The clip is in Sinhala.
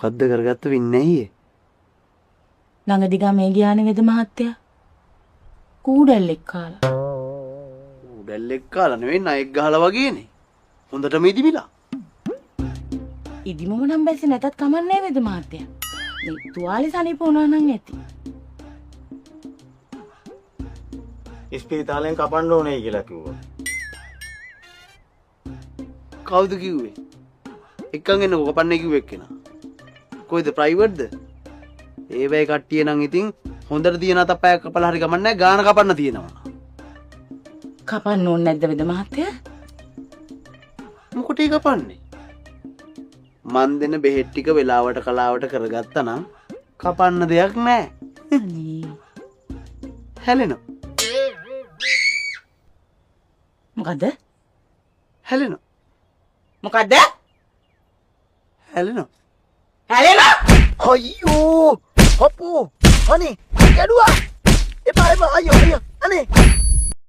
මොකද්ද කරගත්ත වෙන්නේ ඇයි? ළඟ දිගා මේ ගියානේ වෙද මහත්තයා. කූඩැල්ලෙක් කාලා. කූඩැල්ලෙක් කාලා නෙවෙයි නයෙක් ගහලා වගේනේ. හොඳටම ඉදිමිලා. ඉදිමම නම් බැස්සේ නැතත් කමන්නේ වෙද මහත්තයා. මේ තුවාලේ සනීප වුණා නම් ඇති. ඉස්පිරිතාලෙන් කපන්න ඕනේ කියලා කිව්වා. කවුද කිව්වේ? එක්කන් එන්නකො කපන්නේ කිව්වෙ එක්කෙනා. කොයිද ප්‍රයිවට්ද? ඒ වෙයි කට්ටිය නම් ඉතින් හොඳට තියන අතපයක් කපලා හරි ගමන් නැහැ ගාන කපන්න තියෙනවා. කපන්න ඕනේ නැද්ද වෙද මහත්තයා? මොකටද කපන්නේ? මන් දෙන බෙහෙත් ටික වෙලාවට කලාවට කරගත්තා නම් කපන්න දෙයක් නැහැ. අනේ හැලෙනවා. මොකද? හැලෙනවා. මොකද? හැලෙනවා. හැලෙනවා. අයියෝ! අපෝ! අනේ! ගැඩුවා! එපා එපා අයියෝ අයියෝ! අනේ!